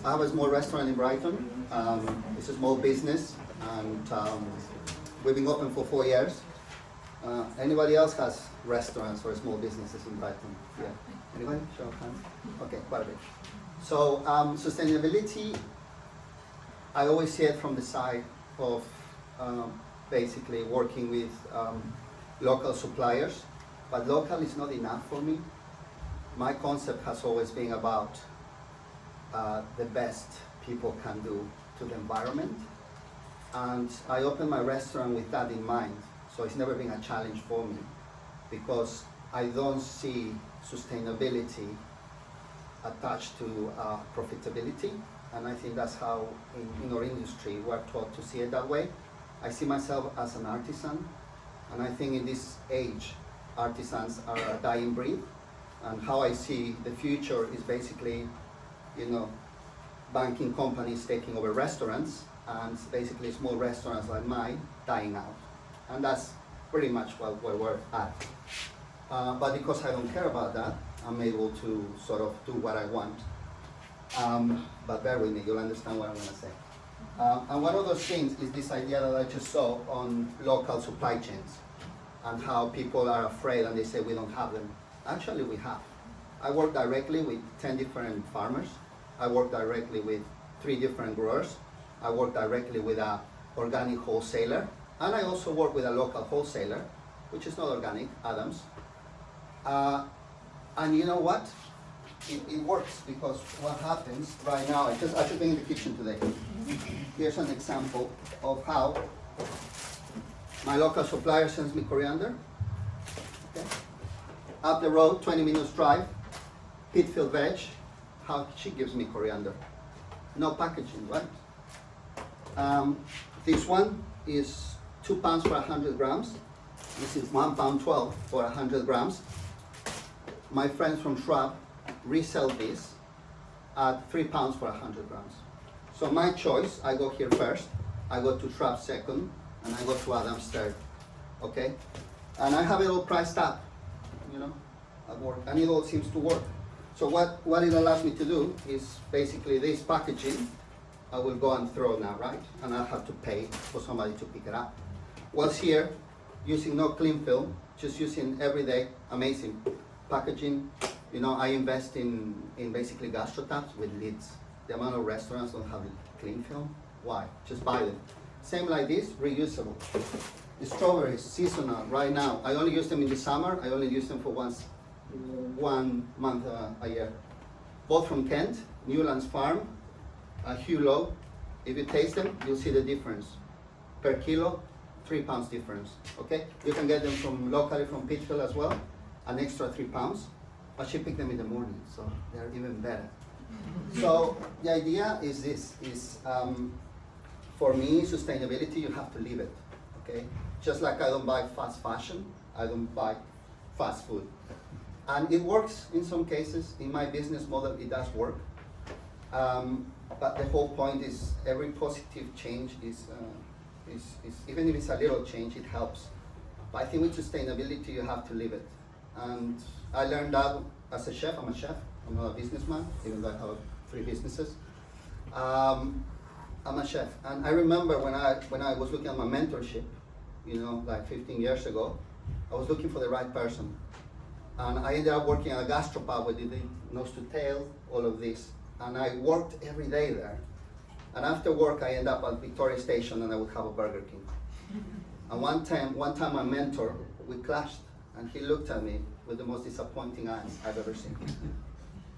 I have a small restaurant in Brighton. It's a small business, and we've been open for 4 years. Anybody else has restaurants or small businesses in Brighton? Yeah. Anybody? Show of hands. Okay, quite a bit. So sustainability, I always see it from the side of basically working with local suppliers, but local is not enough for me. My concept has always been about the best people can do to the environment, and I opened my restaurant with that in mind. So it's never been a challenge for me, because I don't see sustainability attached to profitability, and I think that's how in our industry we're taught to see it that way. I see myself as an artisan, and I think in this age artisans are a dying breed, and how I see the future is basically, banking companies taking over restaurants, and basically small restaurants like mine dying out. And that's pretty much where we're at. But because I don't care about that, I'm able to sort of do what I want. But bear with me, you'll understand what I'm gonna say. And one of those things is this idea that I just saw on local supply chains, and how people are afraid and they say we don't have them. Actually, we have. I work directly with 10 different farmers. I work directly with 3 different growers. I work directly with an organic wholesaler. And I also work with a local wholesaler, which is not organic, Adams. And you know what? It works, because what happens right now, I should be in the kitchen today. Here's an example of how my local supplier sends me coriander. Okay. Up the road, 20 minutes drive, Pitfield Veg, how she gives me coriander. No packaging, right? This one is £2 for 100 grams. This is £1.12 for 100 grams. My friends from Shrub resell this at £3 for 100 grams. So my choice, I go here first, I go to Shrub second, and I go to Adams third, okay? And I have it all priced up, at work, and it all seems to work. So what it allows me to do is basically this packaging, I will go and throw now, right? And I'll have to pay for somebody to pick it up. What's here, using no cling film, just using everyday, amazing packaging. I invest in basically gastro tabs with lids. The amount of restaurants don't have cling film. Why? Just buy them. Same like this, reusable. The strawberries, seasonal, right now. I only use them in the summer. I only use them for 1 month a year. Both from Kent, Newlands Farm, Hugh Low. If you taste them, you'll see the difference. Per kilo, £3 difference, okay? You can get them from locally from Pitfield as well, an extra £3. But she picked them in the morning, so they're even better. So the idea is this, for me, sustainability, you have to live it, okay? Just like I don't buy fast fashion, I don't buy fast food. And it works in some cases. In my business model, it does work. But the whole point is every positive change is even if it's a little change, it helps. But I think with sustainability, you have to live it. And I learned that as a chef. I'm a chef. I'm not a businessman, even though I have 3 businesses. I'm a chef, and I remember when I was looking at my mentorship, like 15 years ago, I was looking for the right person, and I ended up working at a gastropub where they did nose to tail, all of this, and I worked every day there. And after work, I ended up at Victoria Station, and I would have a Burger King. And one time, my mentor, we clashed, and he looked at me with the most disappointing eyes I've ever seen.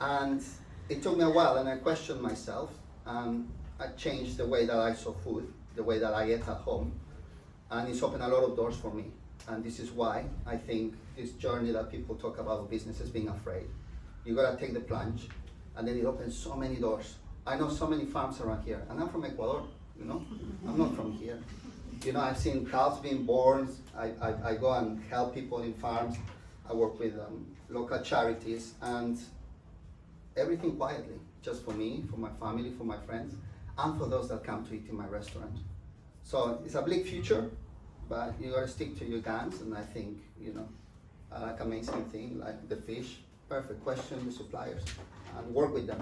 And it took me a while, and I questioned myself, and I changed the way that I saw food, the way that I ate at home, and it's opened a lot of doors for me. And this is why I think this journey that people talk about businesses being afraid, you gotta take the plunge, and then it opens so many doors. I know so many farms around here, and I'm from Ecuador, I'm not from here. I've seen calves being born. I go and help people in farms. I work with local charities, and everything quietly, just for me, for my family, for my friends, and for those that come to eat in my restaurant. So it's a bleak future, but you gotta stick to your guns, and I think, I like amazing thing, like the fish, perfect, question the suppliers, and work with them.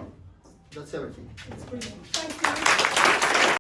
That's everything. It's brilliant.